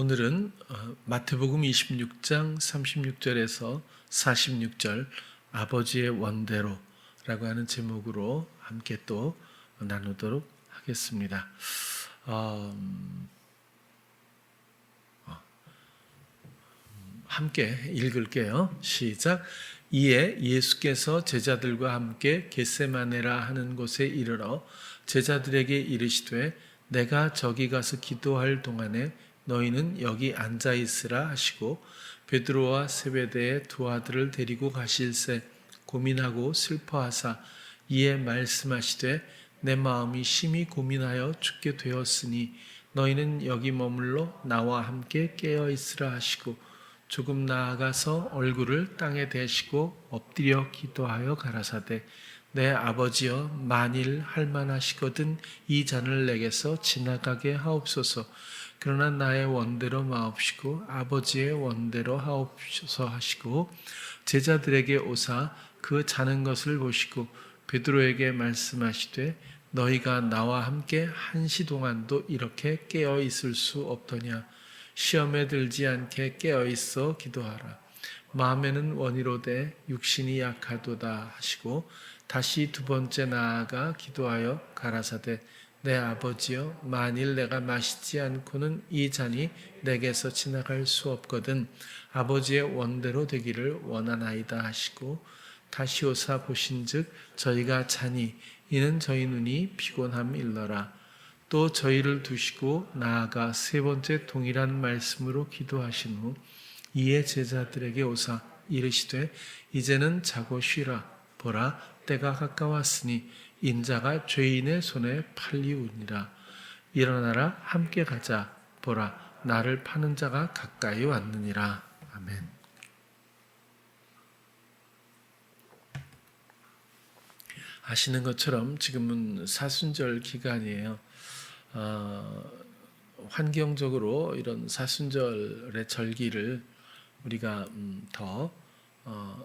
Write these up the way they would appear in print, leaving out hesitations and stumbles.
오늘은 마태복음 26장 36절에서 46절 아버지의 원대로라고 하는 제목으로 함께 또 나누도록 하겠습니다. 함께 읽을게요. 시작. 이에 예수께서 제자들과 함께 겟세마네라 하는 곳에 이르러 제자들에게 이르시되 내가 저기 가서 기도할 동안에 너희는 여기 앉아 있으라 하시고 베드로와 세베대의 두 아들을 데리고 가실새 고민하고 슬퍼하사 이에 말씀하시되 내 마음이 심히 고민하여 죽게 되었으니 너희는 여기 머물러 나와 함께 깨어 있으라 하시고 조금 나아가서 얼굴을 땅에 대시고 엎드려 기도하여 가라사대 내 아버지여 만일 할만하시거든 이 잔을 내게서 지나가게 하옵소서. 그러나 나의 원대로 마옵시고 아버지의 원대로 하옵소서 하시고 제자들에게 오사 그 자는 것을 보시고 베드로에게 말씀하시되 너희가 나와 함께 한시 동안도 이렇게 깨어 있을 수 없더냐. 시험에 들지 않게 깨어 있어 기도하라. 마음에는 원이로되 육신이 약하도다 하시고 다시 두 번째 나아가 기도하여 가라사대 내 아버지여 만일 내가 마시지 않고는 이 잔이 내게서 지나갈 수 없거든 아버지의 원대로 되기를 원하나이다 하시고 다시 오사 보신즉 저희가 자니 이는 저희 눈이 피곤함 일러라. 또 저희를 두시고 나아가 세 번째 동일한 말씀으로 기도하신 후 이에 제자들에게 오사 이르시되 이제는 자고 쉬라. 보라 때가 가까웠으니 인자가 죄인의 손에 팔리우니라. 일어나라 함께 가자. 보라 나를 파는 자가 가까이 왔느니라. 아멘. 아시는 것처럼 지금은 사순절 기간이에요. 환경적으로 이런 사순절의 절기를 우리가 더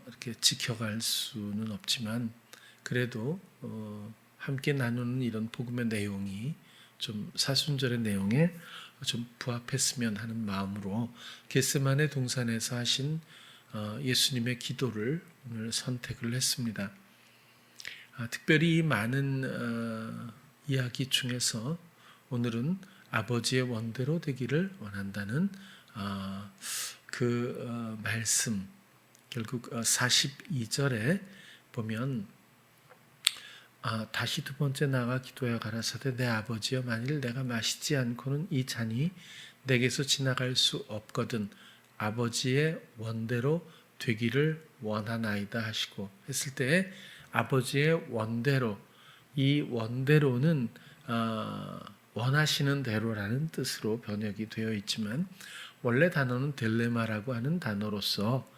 이렇게 지켜갈 수는 없지만 그래도 함께 나누는 이런 복음의 내용이 좀 사순절의 내용에 좀 부합했으면 하는 마음으로 겟세마네 동산에서 하신 예수님의 기도를 오늘 선택을 했습니다. 특별히 많은 이야기 중에서 오늘은 아버지의 원대로 되기를 원한다는 그 말씀, 결국 42절에 보면 다시 두 번째 나가 기도하여 가라사대 내 아버지여 만일 내가 마시지 않고는 이 잔이 내게서 지나갈 수 없거든 아버지의 원대로 되기를 원하나이다 하시고 했을 때 아버지의 원대로, 이 원대로는 원하시는 대로라는 뜻으로 번역이 되어 있지만 원래 단어는 딜레마라고 하는 단어로서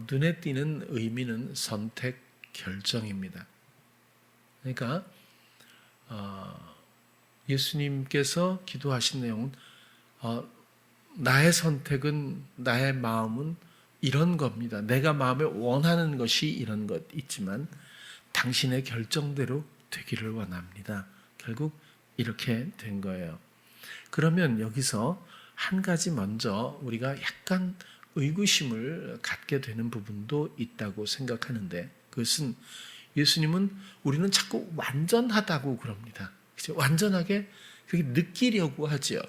눈에 띄는 의미는 선택, 결정입니다. 그러니까 예수님께서 기도하신 내용은 나의 선택은, 나의 마음은 이런 겁니다. 내가 마음에 원하는 것이 이런 것 있지만 당신의 결정대로 되기를 원합니다. 결국 이렇게 된 거예요. 그러면 여기서 한 가지 먼저 우리가 약간 의구심을 갖게 되는 부분도 있다고 생각하는데 그것은 예수님은 우리는 자꾸 완전하다고 그럽니다. 완전하게 그렇게 느끼려고 하죠.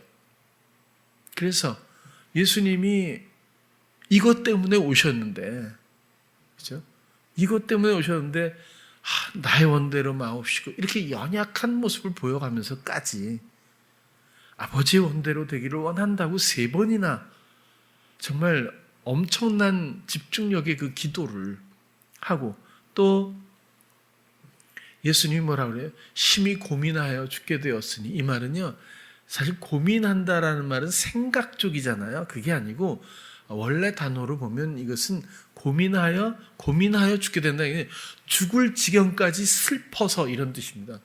그래서 예수님이 이것 때문에 오셨는데, 그죠? 이것 때문에 오셨는데, 나의 원대로 마옵시고, 이렇게 연약한 모습을 보여가면서까지 아버지의 원대로 되기를 원한다고 3번이나 정말 엄청난 집중력의 그 기도를 하고, 또 예수님이 뭐라 그래요? 심히 고민하여 죽게 되었으니, 이 말은요, 사실 고민한다라는 말은 생각 쪽이잖아요. 그게 아니고, 원래 단어로 보면 이것은 고민하여 죽게 된다. 죽을 지경까지 슬퍼서 이런 뜻입니다.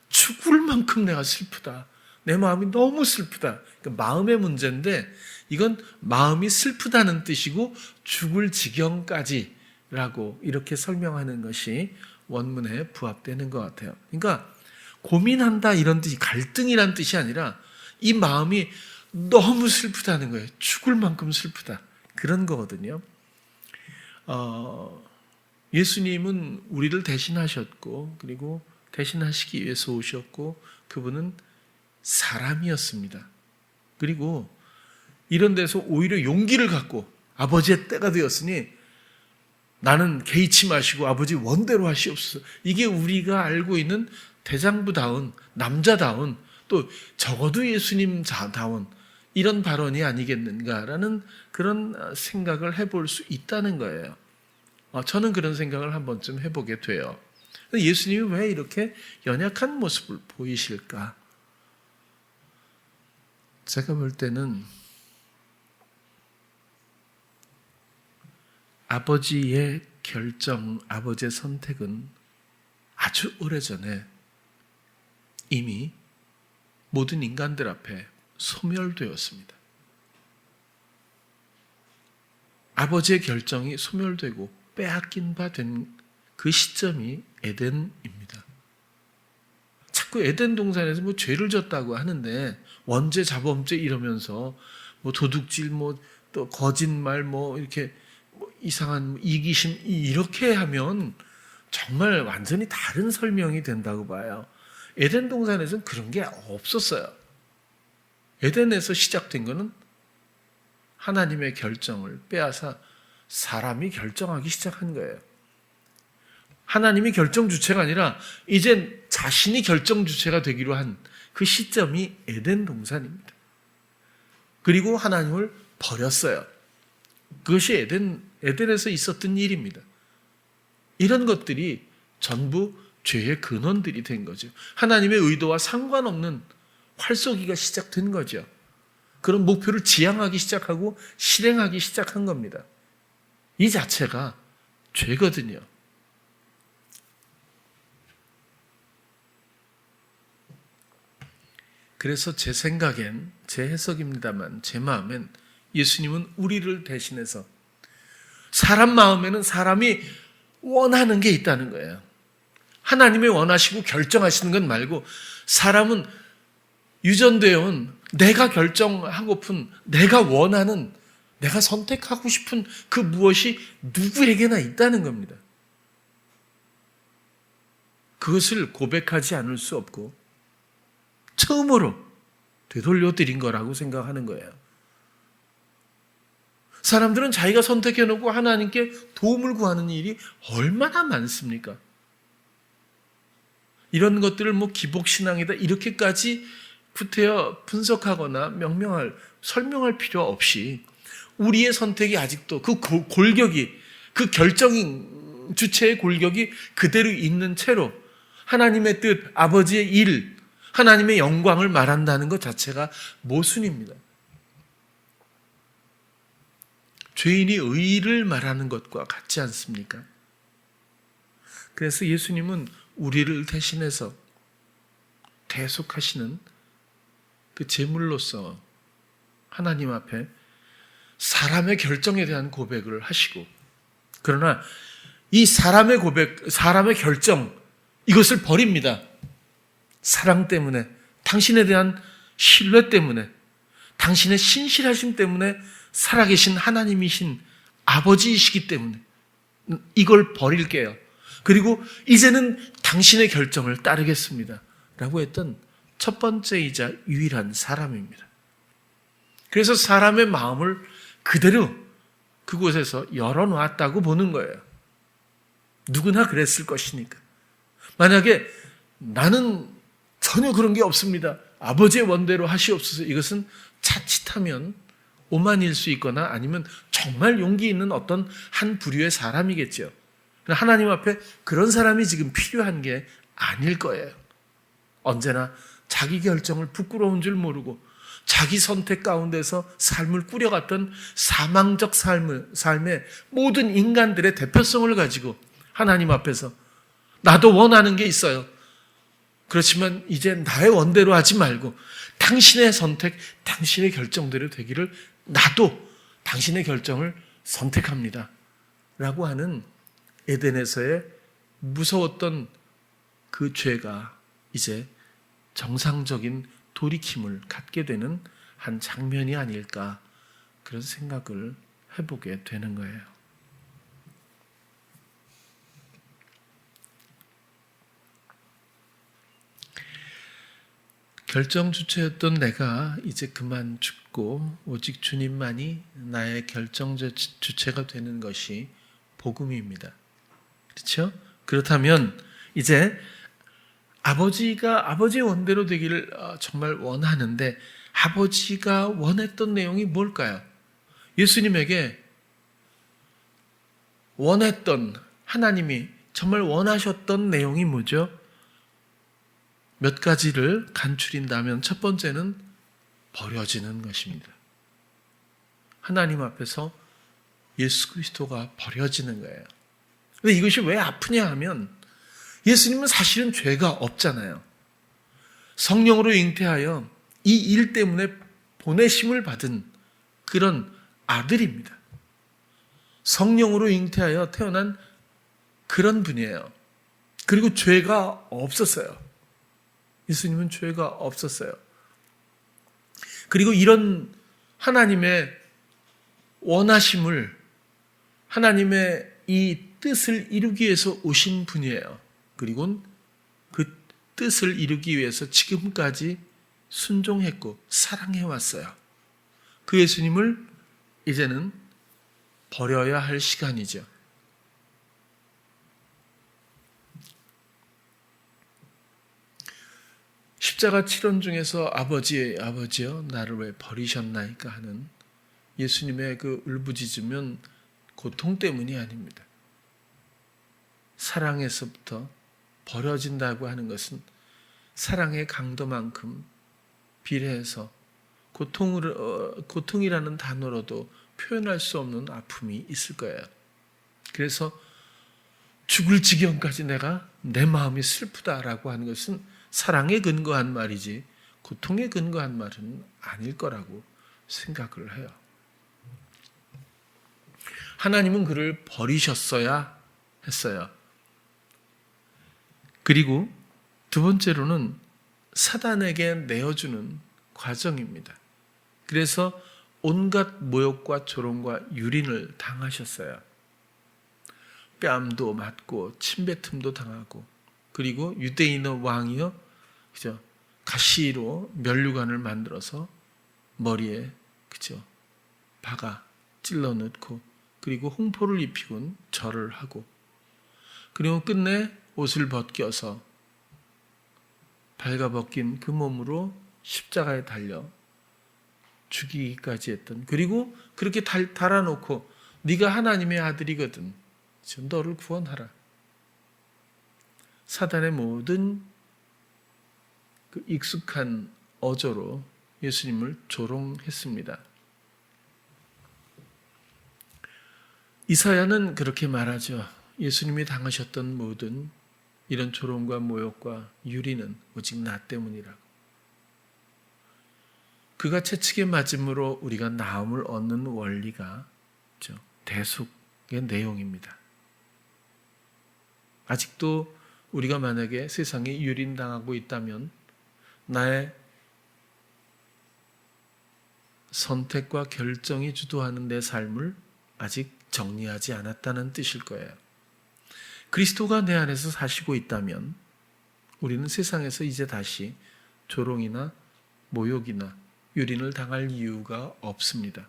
죽을 만큼 내가 슬프다. 내 마음이 너무 슬프다. 그러니까 마음의 문제인데 이건 마음이 슬프다는 뜻이고 죽을 지경까지라고 이렇게 설명하는 것이 원문에 부합되는 것 같아요. 그러니까 고민한다 이런 뜻이 갈등이란 뜻이 아니라 이 마음이 너무 슬프다는 거예요. 죽을 만큼 슬프다. 그런 거거든요. 예수님은 우리를 대신하셨고, 그리고 대신하시기 위해서 오셨고, 그분은 사람이었습니다. 그리고 이런 데서 오히려 용기를 갖고 아버지의 때가 되었으니 나는 개의치 마시고 아버지 원대로 하시옵소서. 이게 우리가 알고 있는 대장부다운, 남자다운, 또 적어도 예수님다운 이런 발언이 아니겠는가라는 그런 생각을 해볼 수 있다는 거예요. 저는 그런 생각을 한 번쯤 해보게 돼요. 예수님이 왜 이렇게 연약한 모습을 보이실까? 제가 볼 때는 아버지의 결정, 아버지의 선택은 아주 오래전에 이미 모든 인간들 앞에 소멸되었습니다. 아버지의 결정이 소멸되고 빼앗긴 바 된 그 시점이 에덴입니다. 자꾸 에덴 동산에서 뭐 죄를 졌다고 하는데 원죄, 자범죄 이러면서 뭐 도둑질, 뭐 또 거짓말, 뭐 이렇게 뭐 이상한 이기심 이렇게 하면 정말 완전히 다른 설명이 된다고 봐요. 에덴 동산에서는 그런 게 없었어요. 에덴에서 시작된 거는 하나님의 결정을 빼앗아 사람이 결정하기 시작한 거예요. 하나님이 결정 주체가 아니라 이젠 자신이 결정 주체가 되기로 한 그 시점이 에덴 동산입니다. 그리고 하나님을 버렸어요. 그것이 에덴에서 있었던 일입니다. 이런 것들이 전부 죄의 근원들이 된 거죠. 하나님의 의도와 상관없는 활쏘기가 시작된 거죠. 그런 목표를 지향하기 시작하고 실행하기 시작한 겁니다. 이 자체가 죄거든요. 그래서 제 생각엔, 제 해석입니다만 제 마음엔 예수님은 우리를 대신해서 사람 마음에는 사람이 원하는 게 있다는 거예요. 하나님이 원하시고 결정하시는 건 말고 사람은 유전되어 온 내가 결정하고픈, 내가 원하는, 내가 선택하고 싶은 그 무엇이 누구에게나 있다는 겁니다. 그것을 고백하지 않을 수 없고 처음으로 되돌려 드린 거라고 생각하는 거예요. 사람들은 자기가 선택해놓고 하나님께 도움을 구하는 일이 얼마나 많습니까? 이런 것들을 뭐 기복신앙이다 이렇게까지 구태여 분석하거나 설명할 필요 없이 우리의 선택이 아직도 그 골격이, 그 결정 주체의 골격이 그대로 있는 채로 하나님의 뜻, 아버지의 일, 하나님의 영광을 말한다는 것 자체가 모순입니다. 죄인이 의를 말하는 것과 같지 않습니까? 그래서 예수님은 우리를 대신해서 대속하시는 그 제물로서 하나님 앞에 사람의 결정에 대한 고백을 하시고, 그러나 이 사람의 고백, 사람의 결정, 이것을 버립니다. 사랑 때문에, 당신에 대한 신뢰 때문에, 당신의 신실하심 때문에, 살아계신 하나님이신 아버지이시기 때문에 이걸 버릴게요. 그리고 이제는 당신의 결정을 따르겠습니다. 라고 했던 첫 번째이자 유일한 사람입니다. 그래서 사람의 마음을 그대로 그곳에서 열어놓았다고 보는 거예요. 누구나 그랬을 것이니까. 만약에 나는 전혀 그런 게 없습니다. 아버지의 원대로 하시옵소서. 이것은 자칫하면 오만일 수 있거나 아니면 정말 용기 있는 어떤 한 부류의 사람이겠죠. 하나님 앞에 그런 사람이 지금 필요한 게 아닐 거예요. 언제나 자기 결정을 부끄러운 줄 모르고 자기 선택 가운데서 삶을 꾸려갔던 사망적 삶의 모든 인간들의 대표성을 가지고 하나님 앞에서 나도 원하는 게 있어요. 그렇지만 이제 나의 원대로 하지 말고 당신의 선택, 당신의 결정대로 되기를 나도 당신의 결정을 선택합니다. 라고 하는 에덴에서의 무서웠던 그 죄가 이제 정상적인 돌이킴을 갖게 되는 한 장면이 아닐까 그런 생각을 해보게 되는 거예요. 결정 주체였던 내가 이제 그만 죽고 오직 주님만이 나의 결정 주체가 되는 것이 복음입니다. 그렇죠? 그렇다면 이제 아버지의 원대로 되기를 정말 원하는데 아버지가 원했던 내용이 뭘까요? 예수님에게 원했던, 하나님이 정말 원하셨던 내용이 뭐죠? 몇 가지를 간추린다면 첫 번째는 버려지는 것입니다. 하나님 앞에서 예수 그리스도가 버려지는 거예요. 근데 이것이 왜 아프냐 하면 예수님은 사실은 죄가 없잖아요. 성령으로 잉태하여 이 일 때문에 보내심을 받은 그런 아들입니다. 성령으로 잉태하여 태어난 그런 분이에요. 그리고 죄가 없었어요. 예수님은 죄가 없었어요. 그리고 이런 하나님의 원하심을, 하나님의 이 뜻을 이루기 위해서 오신 분이에요. 그리고 그 뜻을 이루기 위해서 지금까지 순종했고 사랑해왔어요. 그 예수님을 이제는 버려야 할 시간이죠. 십자가 7원 중에서 아버지여 나를 왜 버리셨나이까 하는 예수님의 그 울부짖으면 고통 때문이 아닙니다. 사랑에서부터 버려진다고 하는 것은 사랑의 강도만큼 비례해서 고통이라는 단어로도 표현할 수 없는 아픔이 있을 거예요. 그래서 죽을 지경까지 내 마음이 슬프다라고 하는 것은 사랑에 근거한 말이지 고통에 근거한 말은 아닐 거라고 생각을 해요. 하나님은 그를 버리셨어야 했어요. 그리고 두 번째로는 사단에게 내어주는 과정입니다. 그래서 온갖 모욕과 조롱과 유린을 당하셨어요. 뺨도 맞고 침뱉음도 당하고, 그리고 유대인의 왕이요, 그죠? 가시로 면류관을 만들어서 머리에 그죠? 박아 찔러 넣고, 그리고 홍포를 입히곤 절을 하고, 그리고 끝내 옷을 벗겨서 발가벗긴 그 몸으로 십자가에 달려 죽이기까지 했던, 그리고 그렇게 달아놓고 네가 하나님의 아들이거든, 너를 구원하라. 사단의 모든 그 익숙한 어조로 예수님을 조롱했습니다. 이사야는 그렇게 말하죠. 예수님이 당하셨던 모든 이런 조롱과 모욕과 유리는 오직 나 때문이라고. 그가 채찍에 맞음으로 우리가 나음을 얻는 원리가 대속의 내용입니다. 아직도 우리가 만약에 세상에 유린당하고 있다면 나의 선택과 결정이 주도하는 내 삶을 아직 정리하지 않았다는 뜻일 거예요. 그리스도가 내 안에서 사시고 있다면 우리는 세상에서 이제 다시 조롱이나 모욕이나 유린을 당할 이유가 없습니다.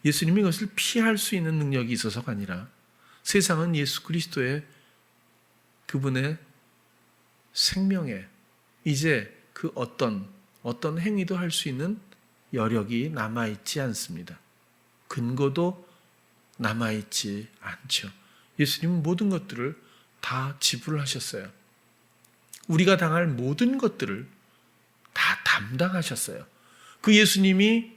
예수님이 이것을 피할 수 있는 능력이 있어서가 아니라 세상은 예수 그리스도의 그분의 생명에 이제 그 어떤 행위도 할 수 있는 여력이 남아있지 않습니다. 근거도 남아있지 않죠. 예수님은 모든 것들을 다 지불하셨어요. 우리가 당할 모든 것들을 다 담당하셨어요. 그 예수님이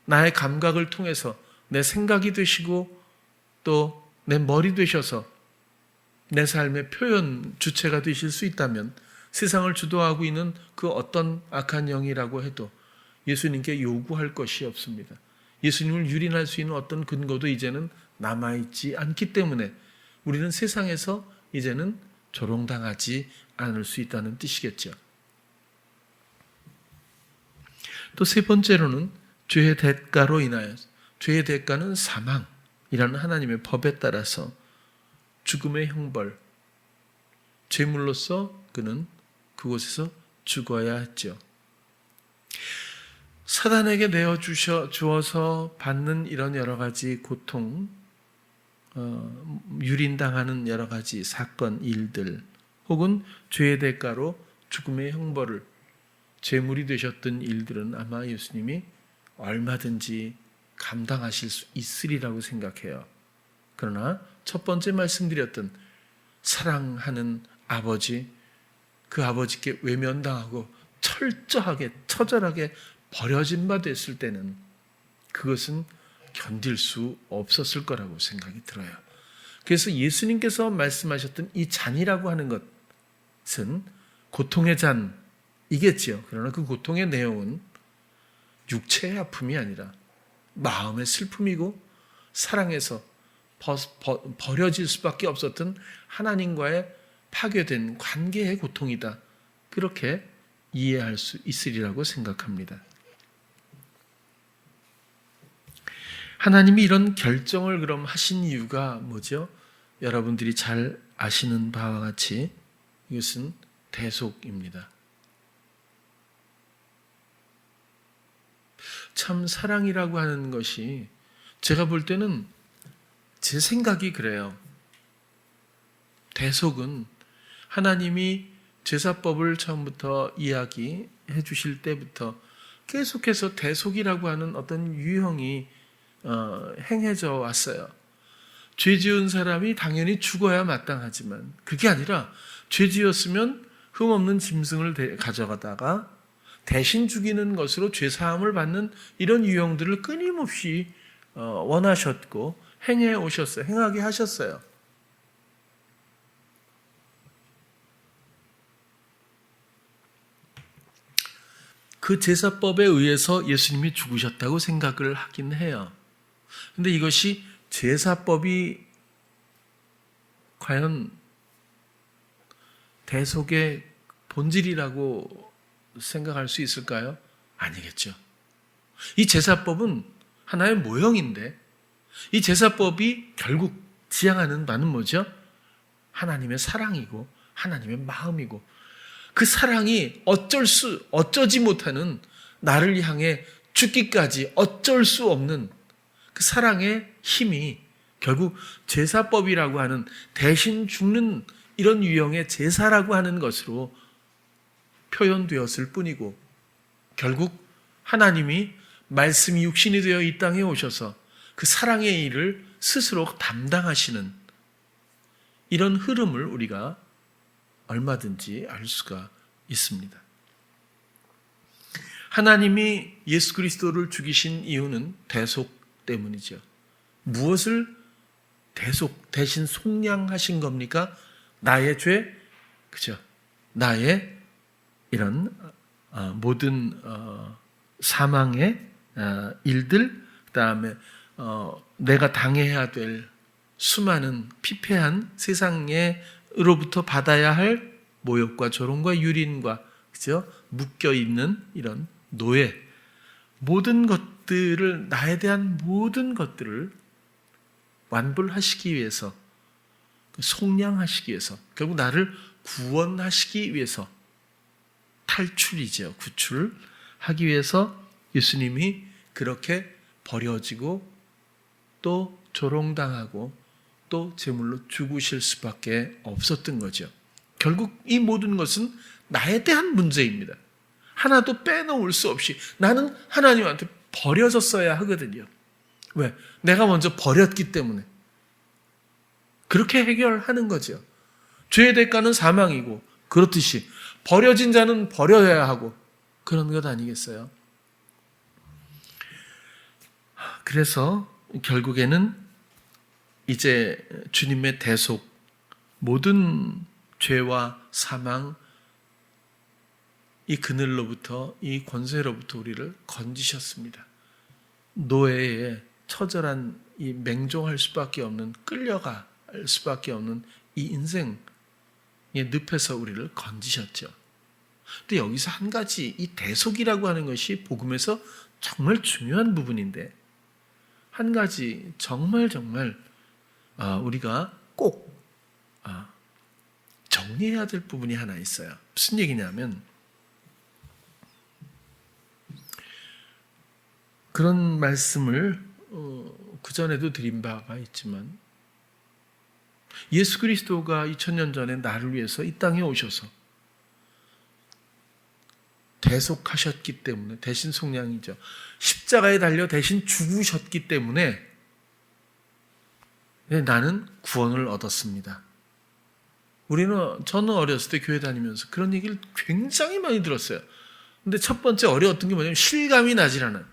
나의 감각을 통해서 내 생각이 되시고 또 내 머리 되셔서 내 삶의 표현 주체가 되실 수 있다면 세상을 주도하고 있는 그 어떤 악한 영이라고 해도 예수님께 요구할 것이 없습니다. 예수님을 유린할 수 있는 어떤 근거도 이제는 남아있지 않기 때문에 우리는 세상에서 이제는 조롱당하지 않을 수 있다는 뜻이겠죠. 또 세 번째로는 죄의 대가로 인하여, 죄의 대가는 사망이라는 하나님의 법에 따라서 죽음의 형벌, 죄물로서 그는 그곳에서 죽어야 했죠. 사단에게 주어서 받는 이런 여러 가지 고통, 유린당하는 여러 가지 사건, 일들, 혹은 죄의 대가로 죽음의 형벌을 제물이 되셨던 일들은 아마 예수님이 얼마든지 감당하실 수 있으리라고 생각해요. 그러나 첫 번째 말씀드렸던 사랑하는 아버지, 그 아버지께 외면당하고 철저하게, 처절하게 버려진 바 됐을 때는 그것은 견딜 수 없었을 거라고 생각이 들어요. 그래서 예수님께서 말씀하셨던 이 잔이라고 하는 것은 고통의 잔이겠지요. 그러나 그 고통의 내용은 육체의 아픔이 아니라 마음의 슬픔이고 사랑에서 버려질 수밖에 없었던 하나님과의 파괴된 관계의 고통이다. 그렇게 이해할 수 있으리라고 생각합니다. 하나님이 이런 결정을 그럼 하신 이유가 뭐죠? 여러분들이 잘 아시는 바와 같이 이것은 대속입니다. 참 사랑이라고 하는 것이 제가 볼 때는 제 생각이 그래요. 대속은 하나님이 제사법을 처음부터 이야기해 주실 때부터 계속해서 대속이라고 하는 어떤 유형이 행해져 왔어요. 죄 지은 사람이 당연히 죽어야 마땅하지만 그게 아니라 죄 지었으면 흠없는 짐승을 가져가다가 대신 죽이는 것으로 죄 사함을 받는 이런 유형들을 끊임없이 원하셨고 행해 오셨어요. 행하게 하셨어요. 그 제사법에 의해서 예수님이 죽으셨다고 생각을 하긴 해요. 근데 이것이 제사법이 과연 대속의 본질이라고 생각할 수 있을까요? 아니겠죠. 이 제사법은 하나의 모형인데 이 제사법이 결국 지향하는 바는 뭐죠? 하나님의 사랑이고 하나님의 마음이고 그 사랑이 어쩌지 못하는 나를 향해 죽기까지 어쩔 수 없는 그 사랑의 힘이 결국 제사법이라고 하는 대신 죽는 이런 유형의 제사라고 하는 것으로 표현되었을 뿐이고 결국 하나님이 말씀이 육신이 되어 이 땅에 오셔서 그 사랑의 일을 스스로 담당하시는 이런 흐름을 우리가 얼마든지 알 수가 있습니다. 하나님이 예수 그리스도를 죽이신 이유는 대속 때문이죠. 무엇을 대신 속량하신 겁니까? 나의 죄, 그죠? 나의 이런 모든 사망의 일들, 그다음에 내가 당해야 될 수많은 피폐한 세상으로부터 받아야 할 모욕과 조롱과 유린과 그죠? 묶여 있는 이런 노예, 모든 것들을 나에 대한 모든 것들을 완불하시기 위해서, 속량하시기 위해서, 결국 나를 구원하시기 위해서 탈출이죠. 구출하기 위해서 예수님이 그렇게 버려지고 또 조롱당하고 또 제물로 죽으실 수밖에 없었던 거죠. 결국 이 모든 것은 나에 대한 문제입니다. 하나도 빼놓을 수 없이 나는 하나님한테 버려졌어야 하거든요. 왜? 내가 먼저 버렸기 때문에. 그렇게 해결하는 거죠. 죄의 대가는 사망이고 그렇듯이 버려진 자는 버려야 하고 그런 것 아니겠어요? 그래서 결국에는 이제 주님의 대속, 모든 죄와 사망, 이 그늘로부터, 이 권세로부터 우리를 건지셨습니다. 노예의 처절한 이 맹종할 수밖에 없는, 끌려갈 수밖에 없는 이 인생의 늪에서 우리를 건지셨죠. 근데 여기서 한 가지, 이 대속이라고 하는 것이 복음에서 정말 중요한 부분인데, 한 가지 정말 우리가 꼭 정리해야 될 부분이 하나 있어요. 무슨 얘기냐면, 그런 말씀을 그전에도 드린 바가 있지만, 예수 그리스도가 2000년 전에 나를 위해서 이 땅에 오셔서 대속하셨기 때문에, 대신 속량이죠. 십자가에 달려 대신 죽으셨기 때문에 나는 구원을 얻었습니다. 저는 어렸을 때 교회 다니면서 그런 얘기를 굉장히 많이 들었어요. 근데 첫 번째 어려웠던 게 뭐냐면 실감이 나질 않아요.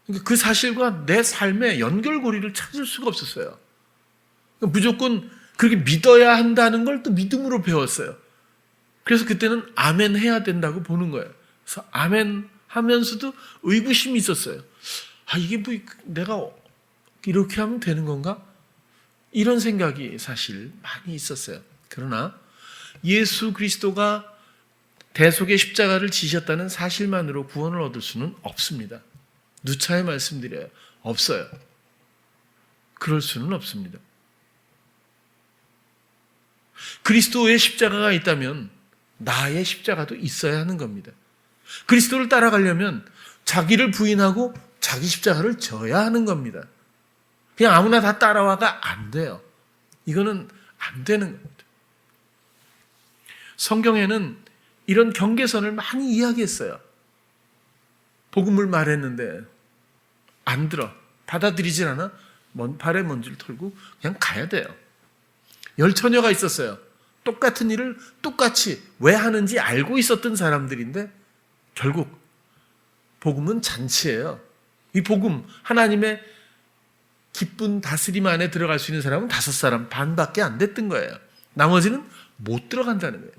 그러니까 그 사실과 내 삶의 연결고리를 찾을 수가 없었어요. 무조건 그렇게 믿어야 한다는 걸 또 믿음으로 배웠어요. 그래서 그때는 아멘 해야 된다고 보는 거예요. 그래서 아멘 하면서도 의구심이 있었어요. 이게 뭐 내가 이렇게 하면 되는 건가? 이런 생각이 사실 많이 있었어요. 그러나 예수 그리스도가 대속의 십자가를 지셨다는 사실만으로 구원을 얻을 수는 없습니다. 누차에 말씀드려요. 없어요. 그럴 수는 없습니다. 그리스도의 십자가가 있다면 나의 십자가도 있어야 하는 겁니다. 그리스도를 따라가려면 자기를 부인하고 자기 십자가를 져야 하는 겁니다. 그냥 아무나 다 따라와가 안 돼요. 이거는 안 되는 겁니다. 성경에는 이런 경계선을 많이 이야기했어요. 복음을 말했는데 안 들어. 받아들이질 않아. 발에 먼지를 털고 그냥 가야 돼요. 10처녀가 있었어요. 똑같은 일을 똑같이 왜 하는지 알고 있었던 사람들인데 결국 복음은 잔치예요. 이 복음, 하나님의 기쁜 다스림 안에 들어갈 수 있는 사람은 5사람 반밖에 안 됐던 거예요. 나머지는 못 들어간다는 거예요.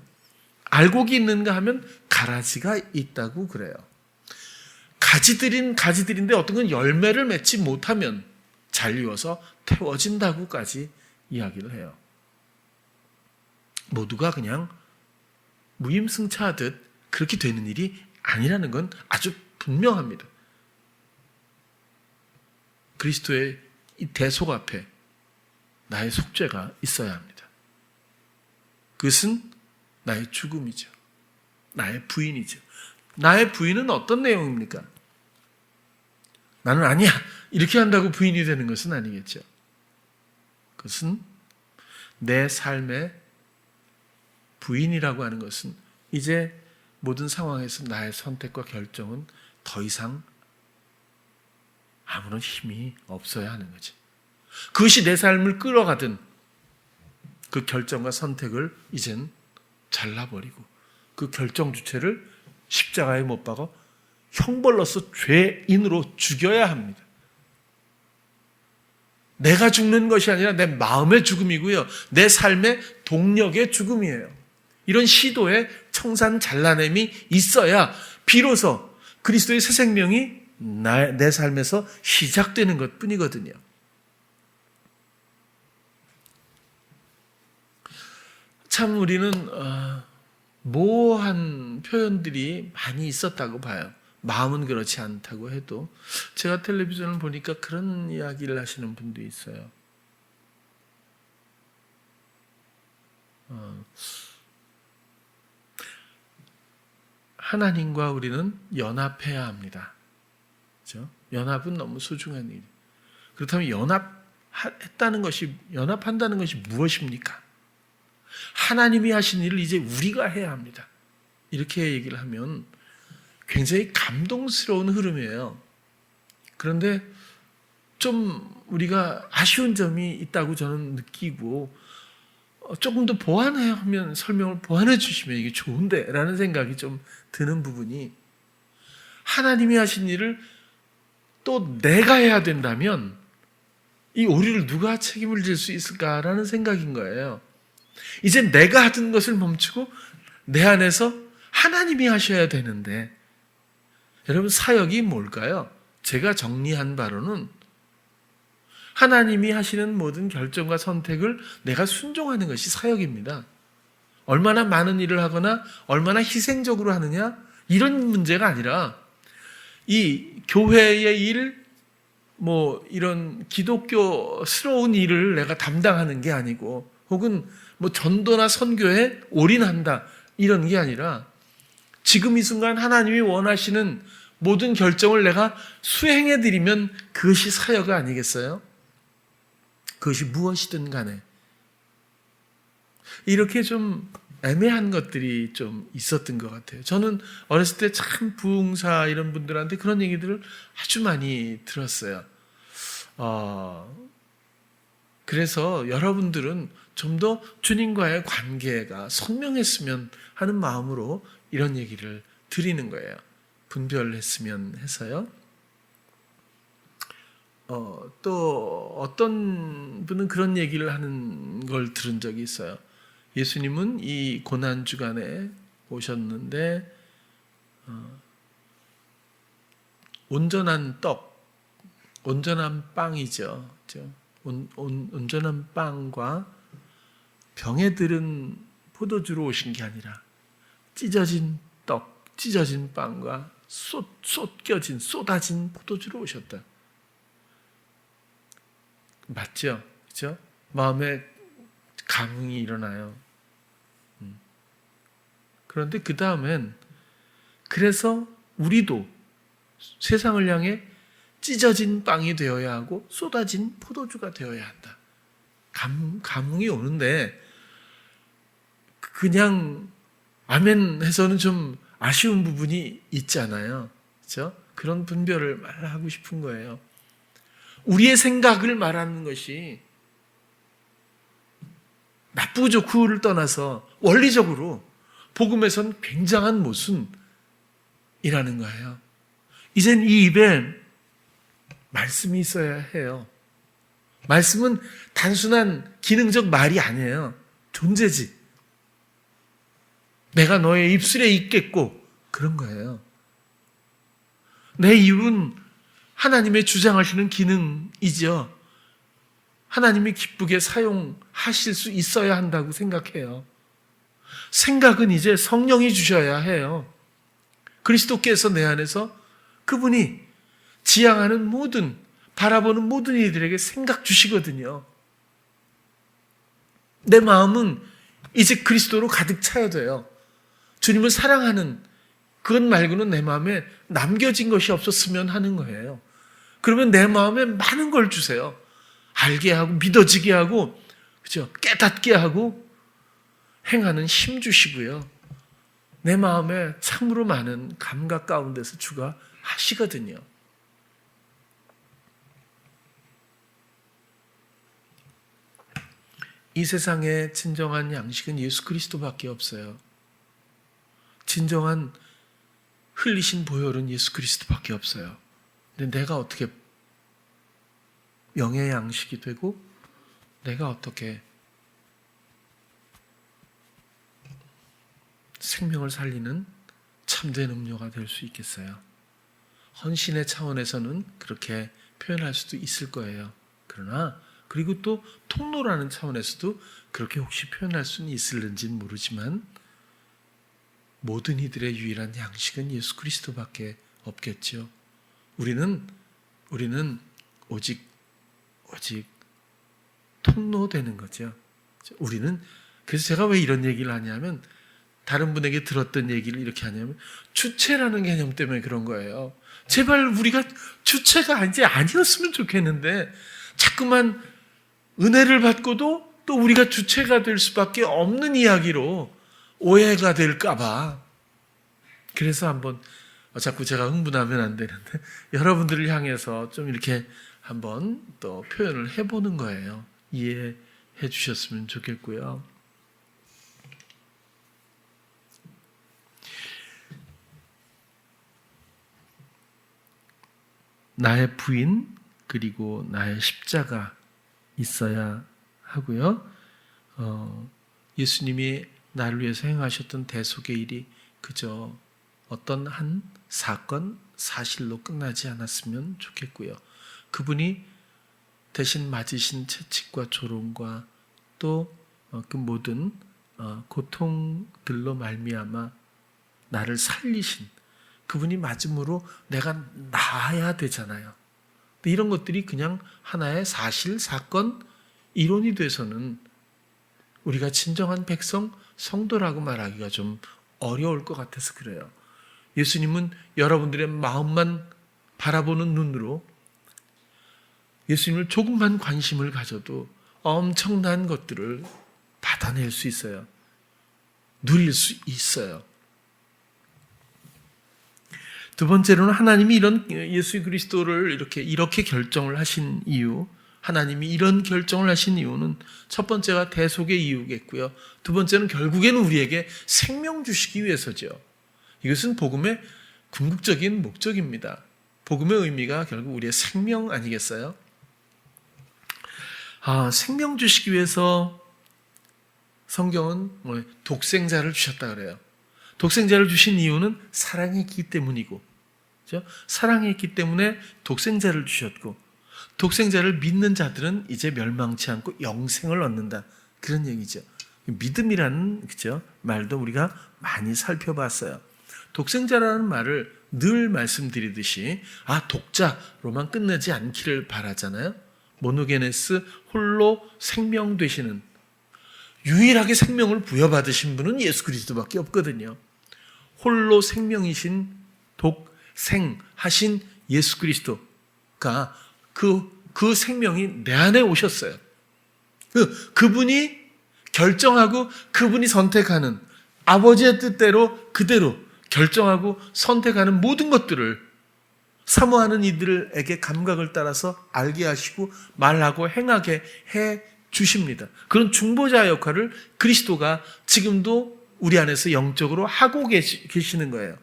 알곡이 있는가 하면 가라지가 있다고 그래요. 가지들인데 어떤 건 열매를 맺지 못하면 잘리워서 태워진다고까지 이야기를 해요. 모두가 그냥 무임승차하듯 그렇게 되는 일이 아니라는 건 아주 분명합니다. 그리스도의 이 대속 앞에 나의 속죄가 있어야 합니다. 그것은 나의 죽음이죠. 나의 부인이죠. 나의 부인은 어떤 내용입니까? 나는 아니야 이렇게 한다고 부인이 되는 것은 아니겠죠. 그것은 내 삶의 부인이라고 하는 것은 이제 모든 상황에서 나의 선택과 결정은 더 이상 아무런 힘이 없어야 하는 거지. 그것이 내 삶을 끌어가든 그 결정과 선택을 이젠 잘라버리고 그 결정 주체를 십자가에 못 박아 형벌로서 죄인으로 죽여야 합니다. 내가 죽는 것이 아니라 내 마음의 죽음이고요. 내 삶의 동력의 죽음이에요. 이런 시도에 청산 잘라냄이 있어야 비로소 그리스도의 새 생명이 내 삶에서 시작되는 것 뿐이거든요. 참 우리는 모호한 표현들이 많이 있었다고 봐요. 마음은 그렇지 않다고 해도 제가 텔레비전을 보니까 그런 이야기를 하시는 분도 있어요. 하나님과 우리는 연합해야 합니다. 그렇죠? 연합은 너무 소중한 일이에요. 그렇다면 연합한다는 것이 무엇입니까? 하나님이 하신 일을 이제 우리가 해야 합니다. 이렇게 얘기를 하면 굉장히 감동스러운 흐름이에요. 그런데 좀 우리가 아쉬운 점이 있다고 저는 느끼고 조금 더 보완하면 설명을 보완해 주시면 이게 좋은데 라는 생각이 좀 드는 부분이 하나님이 하신 일을 또 내가 해야 된다면 이 오류를 누가 책임을 질 수 있을까라는 생각인 거예요. 이제 내가 하던 것을 멈추고 내 안에서 하나님이 하셔야 되는데 여러분 사역이 뭘까요? 제가 정리한 바로는 하나님이 하시는 모든 결정과 선택을 내가 순종하는 것이 사역입니다. 얼마나 많은 일을 하거나 얼마나 희생적으로 하느냐 이런 문제가 아니라 이 교회의 일, 뭐 이런 기독교스러운 일을 내가 담당하는 게 아니고 혹은 뭐 전도나 선교에 올인한다 이런 게 아니라 지금 이 순간 하나님이 원하시는 모든 결정을 내가 수행해 드리면 그것이 사역이 아니겠어요? 그것이 무엇이든 간에 이렇게 좀 애매한 것들이 좀 있었던 것 같아요. 저는 어렸을 때 참 부흥사 이런 분들한테 그런 얘기들을 아주 많이 들었어요. 그래서 여러분들은 좀 더 주님과의 관계가 선명했으면 하는 마음으로 이런 얘기를 드리는 거예요. 분별했으면 해서요. 또 어떤 분은 그런 얘기를 하는 걸 들은 적이 있어요. 예수님은 이 고난 주간에 오셨는데 온전한 떡, 온전한 빵이죠. 온전한 빵과 병에 들은 포도주로 오신 게 아니라 찢어진 떡, 찢어진 빵과 쏟아진 포도주로 오셨다. 맞죠? 그렇죠? 마음에 감흥이 일어나요. 그런데 그 다음엔 그래서 우리도 세상을 향해 찢어진 빵이 되어야 하고 쏟아진 포도주가 되어야 한다. 감흥이 오는데 그냥 아멘 해서는 좀 아쉬운 부분이 있잖아요. 그렇죠? 그런 분별을 말하고 싶은 거예요. 우리의 생각을 말하는 것이 나쁘고 좋고를 떠나서 원리적으로 복음에선 굉장한 모순이라는 거예요. 이젠 이 입에 말씀이 있어야 해요. 말씀은 단순한 기능적 말이 아니에요. 존재지. 내가 너의 입술에 있겠고 그런 거예요. 내 입은 하나님의 주장하시는 기능이죠. 하나님이 기쁘게 사용하실 수 있어야 한다고 생각해요. 생각은 이제 성령이 주셔야 해요. 그리스도께서 내 안에서 그분이 지향하는 모든, 바라보는 모든 이들에게 생각 주시거든요. 내 마음은 이제 그리스도로 가득 차야 돼요. 주님을 사랑하는 그것 말고는 내 마음에 남겨진 것이 없었으면 하는 거예요. 그러면 내 마음에 많은 걸 주세요. 알게 하고 믿어지게 하고 그죠? 깨닫게 하고 행하는 힘 주시고요. 내 마음에 참으로 많은 감각 가운데서 주가 하시거든요. 이 세상의 진정한 양식은 예수 그리스도밖에 없어요. 진정한 흘리신 보혈은 예수 그리스도밖에 없어요. 근데 내가 어떻게 영의 양식이 되고 내가 어떻게 생명을 살리는 참된 음료가 될 수 있겠어요? 헌신의 차원에서는 그렇게 표현할 수도 있을 거예요. 그러나 그리고 또 통로라는 차원에서도 그렇게 혹시 표현할 수는 있을는지는 모르지만 모든 이들의 유일한 양식은 예수 그리스도밖에 없겠죠. 우리는 오직 통로 되는 거죠. 우리는 그래서 제가 왜 이런 얘기를 하냐면 다른 분에게 들었던 얘기를 이렇게 하냐면 주체라는 개념 때문에 그런 거예요. 제발 우리가 주체가 이제 아니었으면 좋겠는데 자꾸만 은혜를 받고도 또 우리가 주체가 될 수밖에 없는 이야기로 오해가 될까 봐. 그래서 한번 자꾸 제가 흥분하면 안 되는데 여러분들을 향해서 좀 이렇게 한번 또 표현을 해보는 거예요. 이해해 주셨으면 좋겠고요. 나의 부인 그리고 나의 십자가 있어야 하고요. 예수님이 나를 위해서 행하셨던 대속의 일이 그저 어떤 한 사건, 사실로 끝나지 않았으면 좋겠고요. 그분이 대신 맞으신 채찍과 조롱과 또 그 모든 고통들로 말미암아 나를 살리신 그분이 맞음으로 내가 나아야 되잖아요. 근데 이런 것들이 그냥 하나의 사실, 사건, 이론이 돼서는 우리가 진정한 백성, 성도라고 말하기가 좀 어려울 것 같아서 그래요. 예수님은 여러분들의 마음만 바라보는 눈으로 예수님을 조금만 관심을 가져도 엄청난 것들을 받아낼 수 있어요. 누릴 수 있어요. 두 번째로는 하나님이 이런 예수 그리스도를 이렇게 결정을 하신 이유, 하나님이 이런 결정을 하신 이유는 첫 번째가 대속의 이유겠고요. 두 번째는 결국에는 우리에게 생명 주시기 위해서죠. 이것은 복음의 궁극적인 목적입니다. 복음의 의미가 결국 우리의 생명 아니겠어요? 생명 주시기 위해서 성경은 독생자를 주셨다 그래요. 독생자를 주신 이유는 사랑했기 때문이고, 그렇죠? 사랑했기 때문에 독생자를 주셨고, 독생자를 믿는 자들은 이제 멸망치 않고 영생을 얻는다. 그런 얘기죠. 믿음이라는 그죠? 말도 우리가 많이 살펴봤어요. 독생자라는 말을 늘 말씀드리듯이 독자로만 끝내지 않기를 바라잖아요. 모노게네스 홀로 생명 되시는, 유일하게 생명을 부여받으신 분은 예수 그리스도밖에 없거든요. 홀로 생명이신 독생하신 예수 그리스도가 그 생명이 내 안에 오셨어요. 그분이 결정하고 그분이 선택하는, 아버지의 뜻대로 그대로 결정하고 선택하는 모든 것들을 사모하는 이들에게 감각을 따라서 알게 하시고 말하고 행하게 해 주십니다. 그런 중보자 역할을 그리스도가 지금도 우리 안에서 영적으로 하고 계시는 거예요.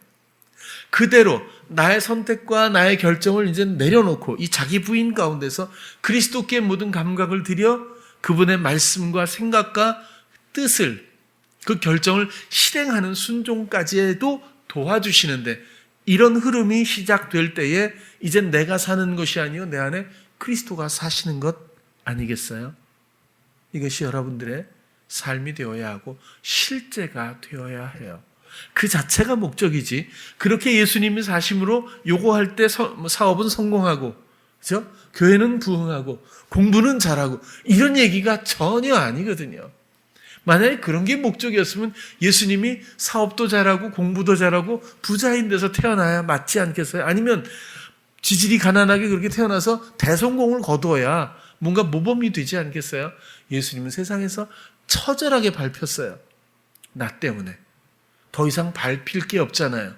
그대로 나의 선택과 나의 결정을 이제 내려놓고 이 자기 부인 가운데서 그리스도께 모든 감각을 들여 그분의 말씀과 생각과 뜻을, 그 결정을 실행하는 순종까지도 도와주시는데, 이런 흐름이 시작될 때에 이제 내가 사는 것이 아니요 내 안에 그리스도가 사시는 것 아니겠어요? 이것이 여러분들의 삶이 되어야 하고 실제가 되어야 해요. 그 자체가 목적이지, 그렇게 예수님이 사심으로 요구할 때 사업은 성공하고, 그렇죠? 교회는 부흥하고 공부는 잘하고 이런 얘기가 전혀 아니거든요. 만약에 그런 게 목적이었으면 예수님이 사업도 잘하고 공부도 잘하고 부자인 데서 태어나야 맞지 않겠어요? 아니면 지질이 가난하게 그렇게 태어나서 대성공을 거두어야 뭔가 모범이 되지 않겠어요? 예수님은 세상에서 처절하게 밟혔어요. 나 때문에. 더 이상 밟힐 게 없잖아요.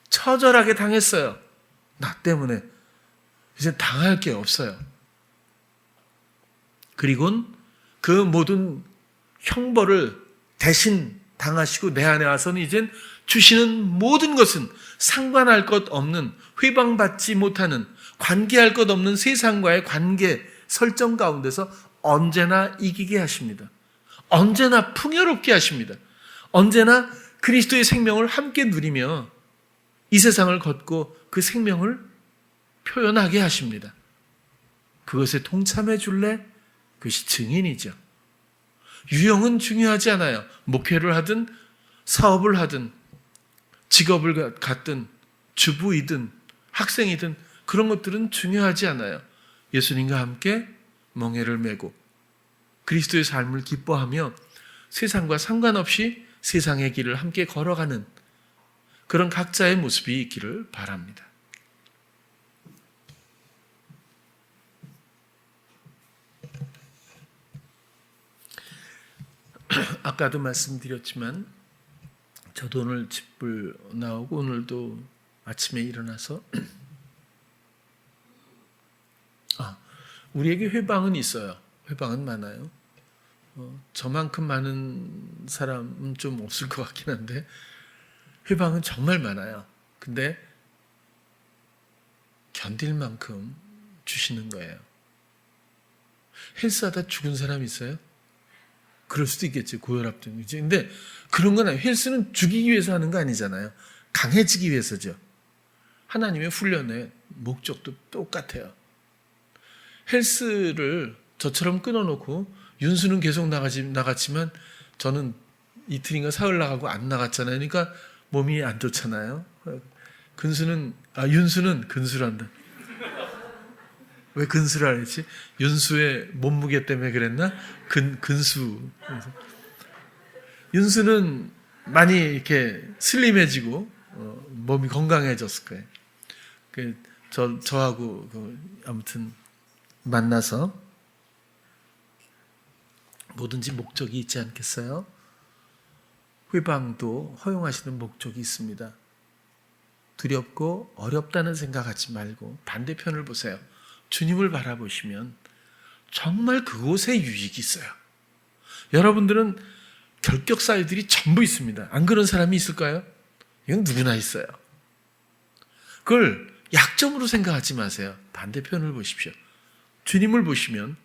처절하게 당했어요. 나 때문에. 이제 당할 게 없어요. 그리고는 그 모든 형벌을 대신 당하시고 내 안에 와서는 이젠 주시는 모든 것은 상관할 것 없는, 회방받지 못하는, 관계할 것 없는 세상과의 관계 설정 가운데서 언제나 이기게 하십니다. 언제나 풍요롭게 하십니다. 언제나 그리스도의 생명을 함께 누리며 이 세상을 걷고 그 생명을 표현하게 하십니다. 그것에 동참해 줄래? 그것이 증인이죠. 유형은 중요하지 않아요. 목회를 하든 사업을 하든 직업을 갖든 주부이든 학생이든 그런 것들은 중요하지 않아요. 예수님과 함께 멍에를 메고 그리스도의 삶을 기뻐하며 세상과 상관없이 세상의 길을 함께 걸어가는 그런 각자의 모습이 있기를 바랍니다. 아까도 말씀드렸지만 저도 오늘 집을 나오고 오늘도 아침에 일어나서 우리에게 회방은 있어요. 회방은 많아요. 저만큼 많은 사람은 좀 없을 것 같긴 한데 회방은 정말 많아요. 근데 견딜 만큼 주시는 거예요. 헬스하다 죽은 사람 있어요? 그럴 수도 있겠지. 고혈압 등이지. 근데 그런 건 아니에요. 헬스는 죽이기 위해서 하는 거 아니잖아요. 강해지기 위해서죠. 하나님의 훈련의 목적도 똑같아요. 헬스를 저처럼 끊어놓고 윤수는 계속 나갔지만 저는 이틀인가 사흘 나가고 안 나갔잖아요. 그러니까 몸이 안 좋잖아요. 윤수는 근수란다. 왜 근수라 그랬지? 윤수의 몸무게 때문에 그랬나? 근수. 윤수는 많이 이렇게 슬림해지고 몸이 건강해졌을 거예요. 저하고 아무튼 만나서 뭐든지 목적이 있지 않겠어요? 회방도 허용하시는 목적이 있습니다. 두렵고 어렵다는 생각하지 말고 반대편을 보세요. 주님을 바라보시면 정말 그곳에 유익이 있어요. 여러분들은 결격사유들이 전부 있습니다. 안 그런 사람이 있을까요? 이건 누구나 있어요. 그걸 약점으로 생각하지 마세요. 반대편을 보십시오. 주님을 보시면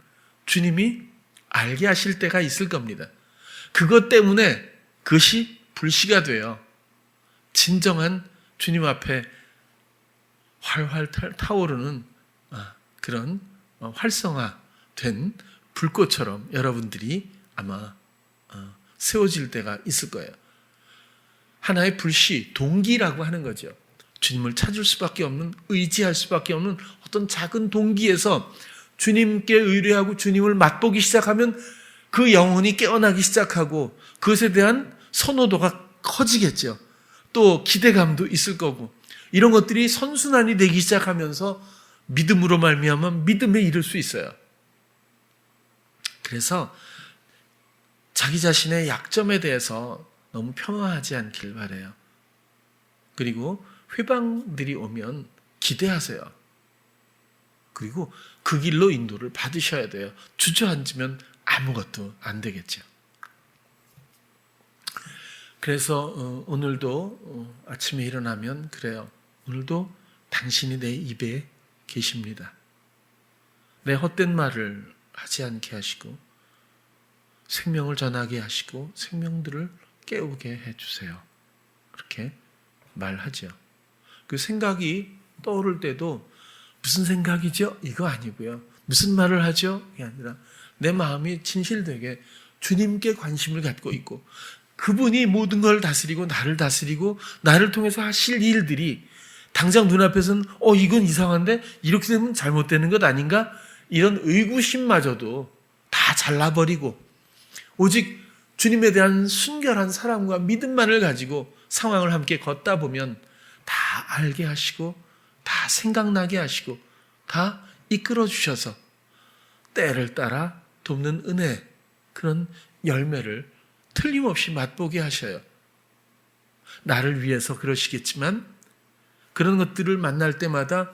주님이 알게 하실 때가 있을 겁니다. 그것 때문에 그것이 불씨가 돼요. 진정한 주님 앞에 활활 타오르는 그런 활성화된 불꽃처럼 여러분들이 아마 세워질 때가 있을 거예요. 하나의 불씨, 동기라고 하는 거죠. 주님을 찾을 수밖에 없는, 의지할 수밖에 없는 어떤 작은 동기에서 주님께 의뢰하고 주님을 맛보기 시작하면 그 영혼이 깨어나기 시작하고 그것에 대한 선호도가 커지겠죠. 또 기대감도 있을 거고 이런 것들이 선순환이 되기 시작하면서 믿음으로 말미암아 믿음에 이를 수 있어요. 그래서 자기 자신의 약점에 대해서 너무 폄하하지 않길 바라요. 그리고 회방들이 오면 기대하세요. 그리고 그 길로 인도를 받으셔야 돼요. 주저앉으면 아무것도 안 되겠죠. 그래서 오늘도 아침에 일어나면 그래요. 오늘도 당신이 내 입에 계십니다. 내 헛된 말을 하지 않게 하시고 생명을 전하게 하시고 생명들을 깨우게 해주세요. 그렇게 말하죠. 그 생각이 떠오를 때도 무슨 생각이죠? 이거 아니고요. 무슨 말을 하죠? 이게 아니라 내 마음이 진실되게 주님께 관심을 갖고 있고 그분이 모든 걸 다스리고 나를 다스리고 나를 통해서 하실 일들이 당장 눈앞에서는 이건 이상한데 이렇게 되면 잘못되는 것 아닌가? 이런 의구심마저도 다 잘라버리고 오직 주님에 대한 순결한 사랑과 믿음만을 가지고 상황을 함께 걷다 보면 다 알게 하시고 다 생각나게 하시고 다 이끌어 주셔서 때를 따라 돕는 은혜 그런 열매를 틀림없이 맛보게 하셔요. 나를 위해서 그러시겠지만 그런 것들을 만날 때마다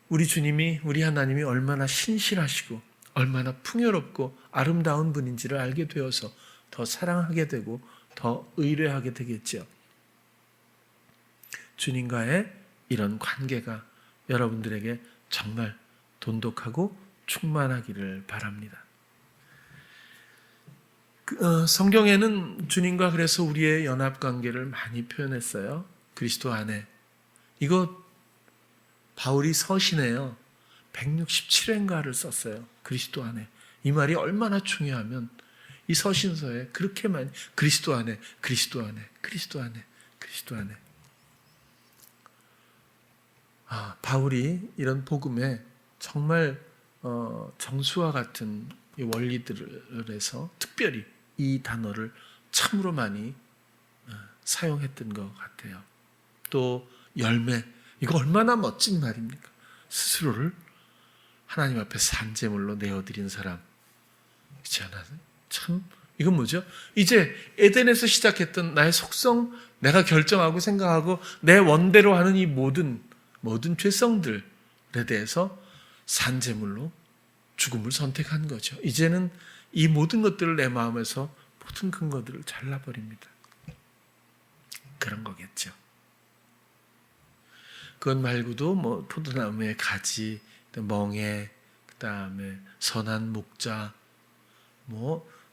우리 주님이 우리 하나님이 얼마나 신실하시고 얼마나 풍요롭고 아름다운 분인지를 알게 되어서 더 사랑하게 되고 더 의뢰하게 되겠죠. 주님과의 이런 관계가 여러분들에게 정말 돈독하고 충만하기를 바랍니다. 성경에는 주님과 그래서 우리의 연합관계를 많이 표현했어요. 그리스도 안에. 이거 바울이 서신에요. 167회인가를 썼어요. 그리스도 안에. 이 말이 얼마나 중요하면 이 서신서에 그렇게 많이 그리스도 안에, 그리스도 안에, 그리스도 안에, 그리스도 안에. 바울이 이런 복음에 정말 정수와 같은 이 원리들에서 특별히 이 단어를 참으로 많이 사용했던 것 같아요. 또 열매, 이거 얼마나 멋진 말입니까? 스스로를 하나님 앞에 산제물로 내어드린 사람. 그렇지 않아요? 참 이건 뭐죠? 이제 에덴에서 시작했던 나의 속성, 내가 결정하고 생각하고 내 원대로 하는 이 모든 죄성들에 대해서 산제물로 죽음을 선택한 거죠. 이제는 이 모든 것들을 내 마음에서 모든 근거들을 잘라버립니다. 그런 거겠죠. 그것 말고도 포도나무의 가지, 멍에, 그다음에 선한 목자,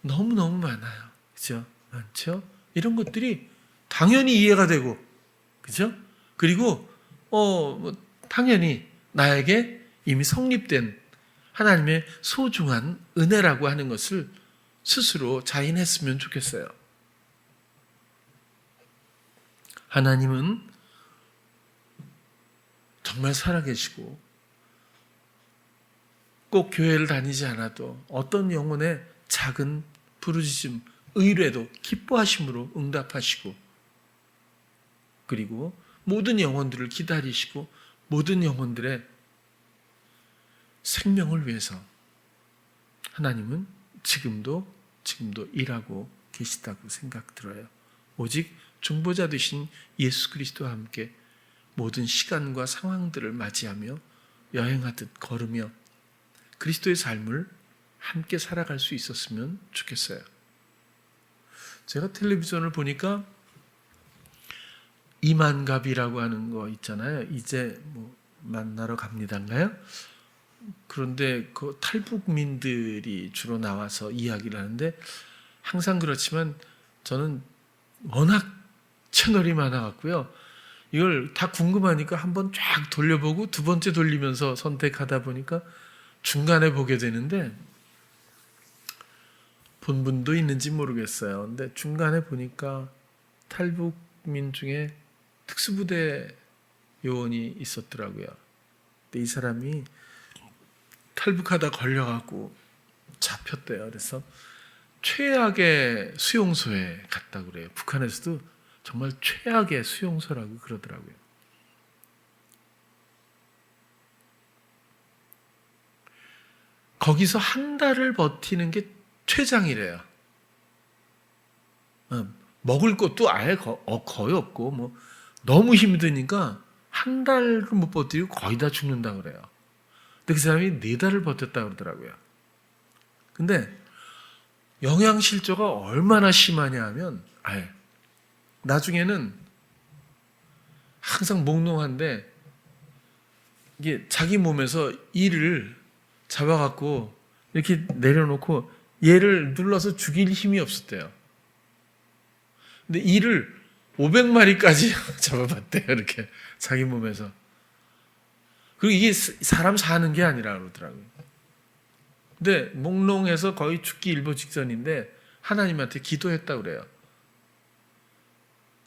너무너무 많아요. 그죠? 많죠? 이런 것들이 당연히 이해가 되고, 그죠? 그리고, 당연히 나에게 이미 성립된 하나님의 소중한 은혜라고 하는 것을 스스로 자인했으면 좋겠어요. 하나님은 정말 살아계시고 꼭 교회를 다니지 않아도 어떤 영혼의 작은 부르짖음, 의뢰도 기뻐하심으로 응답하시고, 그리고 모든 영혼들을 기다리시고 모든 영혼들의 생명을 위해서 하나님은 지금도 일하고 계시다고 생각 들어요. 오직 중보자 되신 예수 그리스도와 함께 모든 시간과 상황들을 맞이하며 여행하듯 걸으며 그리스도의 삶을 함께 살아갈 수 있었으면 좋겠어요. 제가 텔레비전을 보니까 이만갑이라고 하는 거 있잖아요. 이제 뭐 만나러 갑니다인가요? 그런데 그 탈북민들이 주로 나와서 이야기를 하는데, 항상 그렇지만 저는 워낙 채널이 많아갖고요, 이걸 다 궁금하니까 한번 쫙 돌려보고 두 번째 돌리면서 선택하다 보니까 중간에 보게 되는데, 본 분도 있는지 모르겠어요. 근데 중간에 보니까 탈북민 중에 특수부대 요원이 있었더라고요. 근데 이 사람이 탈북하다 걸려갖고 잡혔대요. 그래서 최악의 수용소에 갔다고 그래요. 북한에서도 정말 최악의 수용소라고 그러더라고요. 거기서 한 달을 버티는 게 최장이래요. 먹을 것도 아예 거의 없고, 뭐 너무 힘드니까 한 달을 못 버티고 거의 다 죽는다 그래요. 근데 그 사람이 4달을 버텼다 그러더라고요. 근데 영양실조가 얼마나 심하냐 하면, 나중에는 항상 몽롱한데, 이게 자기 몸에서 이를 잡아갖고 이렇게 내려놓고 얘를 눌러서 죽일 힘이 없었대요. 근데 이를 500마리까지 잡아봤대요. 이렇게 자기 몸에서. 그리고 이게 사람 사는 게 아니라 그러더라고요. 근데 몽롱해서 거의 죽기 일보 직전인데 하나님한테 기도했다고 그래요.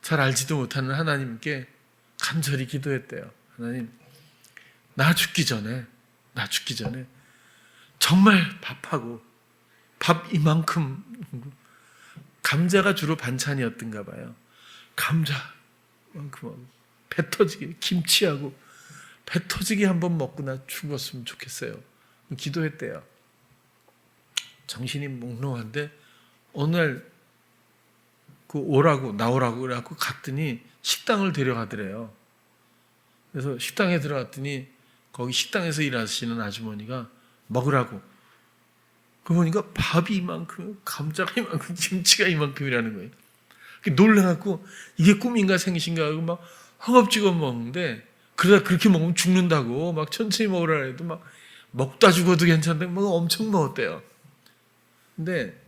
잘 알지도 못하는 하나님께 간절히 기도했대요. 하나님, 나 죽기 전에 정말 밥하고, 밥 이만큼, 감자가 주로 반찬이었던가 봐요. 감자 이만큼, 배 터지게, 김치하고 배 터지게 한번 먹고 나 죽었으면 좋겠어요. 기도했대요. 정신이 몽롱한데 어느 날 그 나오라고 그래갖고 갔더니 식당을 데려가더래요. 그래서 식당에 들어갔더니 거기 식당에서 일하시는 아주머니가 먹으라고. 그 보니까 밥이 이만큼, 감자가 이만큼, 김치가 이만큼이라는 거예요. 놀라갖고 이게 꿈인가 생신가 하고 막 허겁지겁 먹는데, 그러다 그렇게 먹으면 죽는다고 막 천천히 먹으라 해도 막 먹다 죽어도 괜찮다고 막 엄청 먹었대요. 근데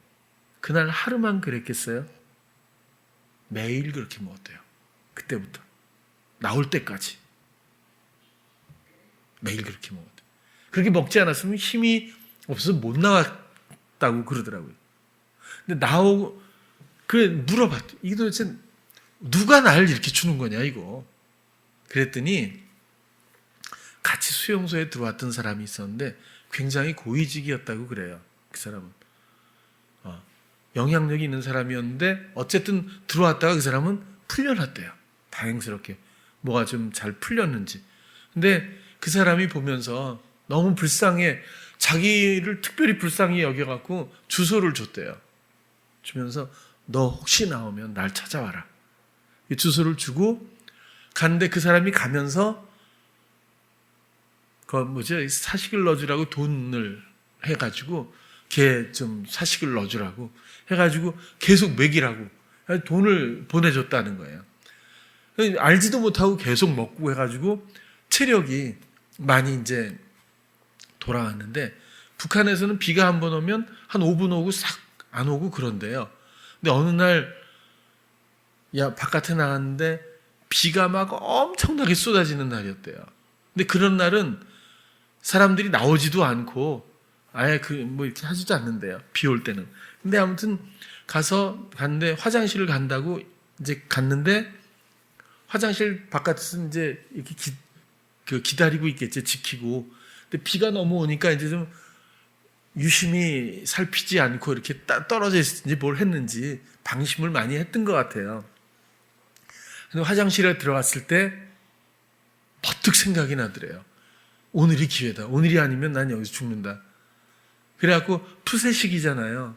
그날 하루만 그랬겠어요? 매일 그렇게 먹었대요. 그때부터 나올 때까지 매일 그렇게 먹었대요. 그렇게 먹지 않았으면 힘이 없어서 못 나왔다고 그러더라고요. 근데 나오고 그래 물어봤대. 이게 도대체 누가 날 이렇게 주는 거냐 이거. 그랬더니 같이 수용소에 들어왔던 사람이 있었는데 굉장히 고위직이었다고 그래요. 그 사람은 영향력이 있는 사람이었는데 어쨌든 들어왔다가 그 사람은 풀려났대요. 다행스럽게 뭐가 좀 잘 풀렸는지. 근데 그 사람이 보면서 너무 불쌍해, 자기를 특별히 불쌍히 여겨갖고 주소를 줬대요. 주면서 너 혹시 나오면 날 찾아와라. 이 주소를 주고 갔는데 그 사람이 가면서 사식을 넣어주라고 돈을 해가지고 걔 좀 사식을 넣어주라고 해가지고 계속 먹이라고 돈을 보내줬다는 거예요. 알지도 못하고 계속 먹고 해가지고 체력이 많이 이제 돌아왔는데, 북한에서는 비가 한번 오면 한 5분 오고 싹 안 오고 그런데요. 근데 어느 날 바깥에 나갔는데 비가 막 엄청나게 쏟아지는 날이었대요. 근데 그런 날은 사람들이 나오지도 않고 아예 뭐 이렇게 하지도 않는데요. 비 올 때는. 근데 아무튼 갔는데 화장실을 간다고 이제 갔는데 화장실 바깥에서 이제 이렇게 기다리고 있겠지, 지키고. 근데 비가 넘어오니까 이제 좀 유심히 살피지 않고 이렇게 떨어져 있었는지 뭘 했는지 방심을 많이 했던 것 같아요. 근데 화장실에 들어갔을 때 버뜩 생각이 나더래요. 오늘이 기회다. 오늘이 아니면 난 여기서 죽는다. 그래갖고 푸세식이잖아요.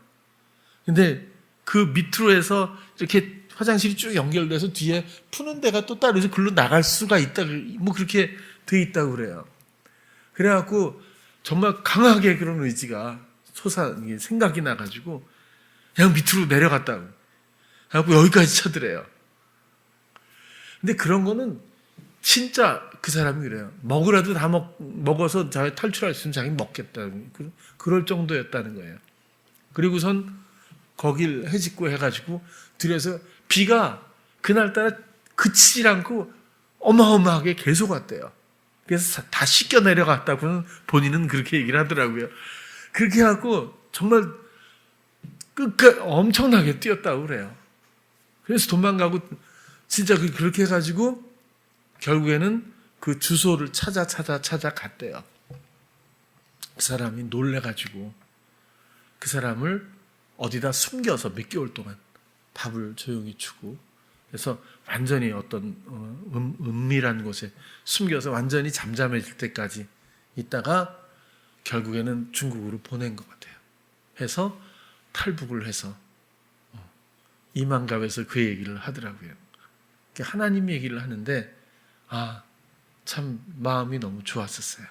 근데 그 밑으로 해서 이렇게 화장실이 쭉 연결돼서 뒤에 푸는 데가 또 따로 해서 글로 나갈 수가 있다. 뭐 그렇게 돼 있다고 그래요. 그래갖고 정말 강하게 그런 의지가 생각이 나가지고 그냥 밑으로 내려갔다고. 그래갖고 여기까지 쳐들어요. 근데 그런 거는 진짜 그 사람이 그래요. 먹으라도 다 먹어서 자기 탈출할 수 있으면 자기 먹겠다. 그럴 정도였다는 거예요. 그리고선 거길 해집고 해가지고 들여서 비가 그날따라 그치질 않고 어마어마하게 계속 왔대요. 그래서 다 씻겨 내려갔다고는 본인은 그렇게 얘기를 하더라고요. 그렇게 하고 정말 끝까지 엄청나게 뛰었다고 그래요. 그래서 도망가고 진짜 그렇게 해가지고 결국에는 그 주소를 찾아 갔대요. 그 사람이 놀래가지고 그 사람을 어디다 숨겨서 몇 개월 동안 밥을 조용히 주고 그래서 완전히 어떤 은밀한 곳에 숨겨서 완전히 잠잠해질 때까지 있다가 결국에는 중국으로 보낸 것 같아요. 해서 탈북을 해서 이만갑에서 그 얘기를 하더라고요. 하나님 얘기를 하는데 참 마음이 너무 좋았었어요.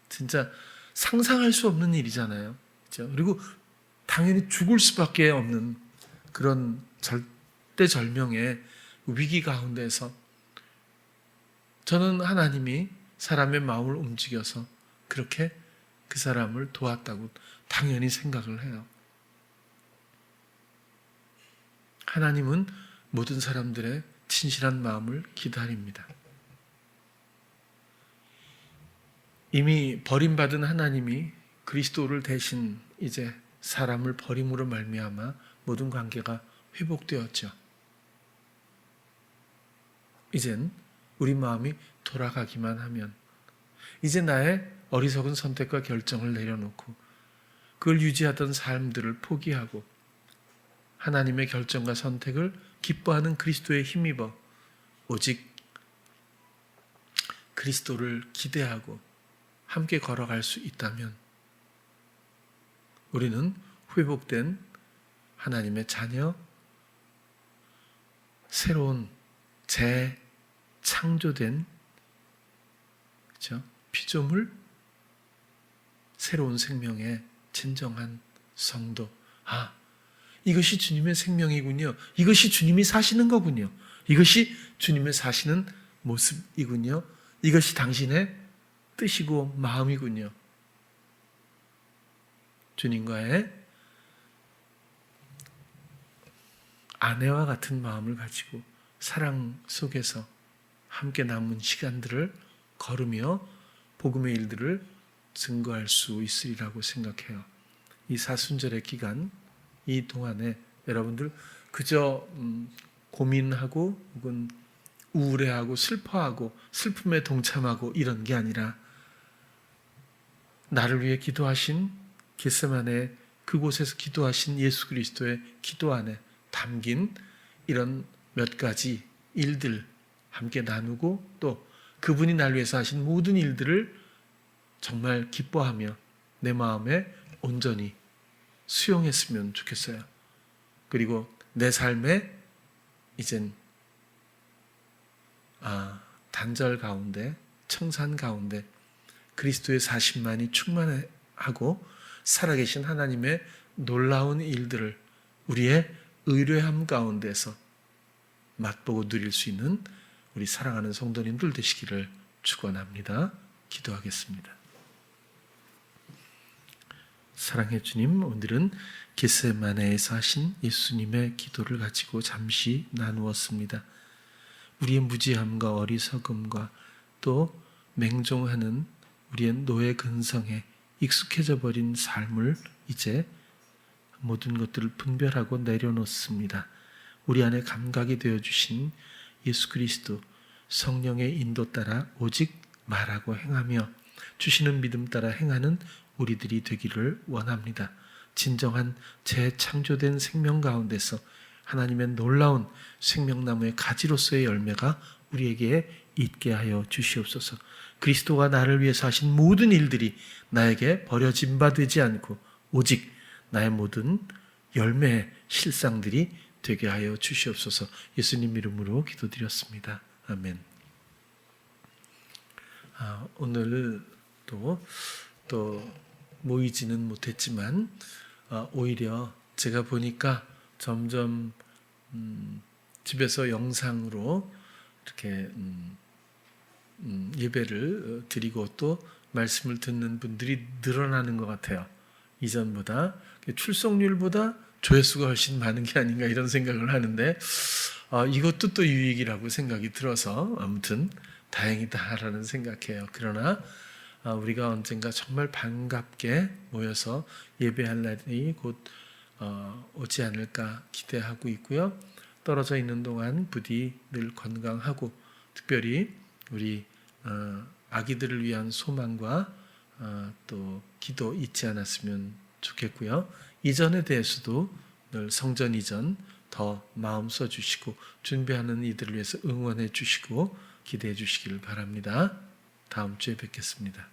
진짜 상상할 수 없는 일이잖아요. 그렇죠? 그리고 당연히 죽을 수밖에 없는 그런 절대절명의 위기 가운데서 저는 하나님이 사람의 마음을 움직여서 그렇게 그 사람을 도왔다고 당연히 생각을 해요. 하나님은 모든 사람들의 진실한 마음을 기다립니다. 이미 버림받은 하나님이 그리스도를 대신 이제 사람을 버림으로 말미암아 모든 관계가 회복되었죠. 이젠 우리 마음이 돌아가기만 하면 이제 나의 어리석은 선택과 결정을 내려놓고 그걸 유지하던 삶들을 포기하고 하나님의 결정과 선택을 기뻐하는 그리스도에 힘입어 오직 그리스도를 기대하고 함께 걸어갈 수 있다면 우리는 회복된 하나님의 자녀, 새로운 재창조된 그렇죠? 피조물, 새로운 생명의 진정한 성도. 이것이 주님의 생명이군요. 이것이 주님이 사시는 거군요. 이것이 주님의 사시는 모습이군요. 이것이 당신의 뜻이고 마음이군요. 주님과의 아내와 같은 마음을 가지고 사랑 속에서 함께 남은 시간들을 걸으며 복음의 일들을 증거할 수 있으리라고 생각해요. 이 사순절의 기간, 이 동안에 여러분들 그저 고민하고 혹은 우울해하고 슬퍼하고 슬픔에 동참하고 이런 게 아니라 나를 위해 기도하신 겟세마네 그곳에서 기도하신 예수 그리스도의 기도 안에 담긴 이런 몇 가지 일들 함께 나누고 또 그분이 날 위해서 하신 모든 일들을 정말 기뻐하며 내 마음에 온전히 수용했으면 좋겠어요. 그리고 내 삶에 이젠 단절 가운데 청산 가운데 그리스도의 사심만이 충만하고 살아계신 하나님의 놀라운 일들을 우리의 의뢰함 가운데서 맛보고 누릴 수 있는 우리 사랑하는 성도님들 되시기를 축원합니다. 기도하겠습니다. 사랑의 주님, 오늘은 겟세마네에서 하신 예수님의 기도를 가지고 잠시 나누었습니다. 우리의 무지함과 어리석음과 또 맹종하는 우리의 노예 근성에 익숙해져 버린 삶을 이제 모든 것들을 분별하고 내려놓습니다. 우리 안에 감각이 되어주신 예수 그리스도 성령의 인도 따라 오직 말하고 행하며 주시는 믿음 따라 행하는 우리들이 되기를 원합니다. 진정한 재창조된 생명 가운데서 하나님의 놀라운 생명나무의 가지로서의 열매가 우리에게 있게 하여 주시옵소서. 그리스도가 나를 위해서 하신 모든 일들이 나에게 버려진 바 되지 않고 오직 나의 모든 열매의 실상들이 되게 하여 주시옵소서. 예수님 이름으로 기도드렸습니다. 아멘. 오늘도 또 모이지는 못했지만 오히려 제가 보니까 점점 집에서 영상으로 이렇게 예배를 드리고 또 말씀을 듣는 분들이 늘어나는 것 같아요. 이전보다 출석률보다 조회수가 훨씬 많은 게 아닌가 이런 생각을 하는데 이것도 또 유익이라고 생각이 들어서 아무튼 다행이다라는 생각해요. 그러나 우리가 언젠가 정말 반갑게 모여서 예배할 날이 곧 오지 않을까 기대하고 있고요. 떨어져 있는 동안 부디 늘 건강하고 특별히 우리 아기들을 위한 소망과 또 기도 잊지 않았으면 좋겠고요. 이전에 대해서도 늘 성전 이전 더 마음 써주시고 준비하는 이들을 위해서 응원해 주시고 기대해 주시기를 바랍니다. 다음 주에 뵙겠습니다.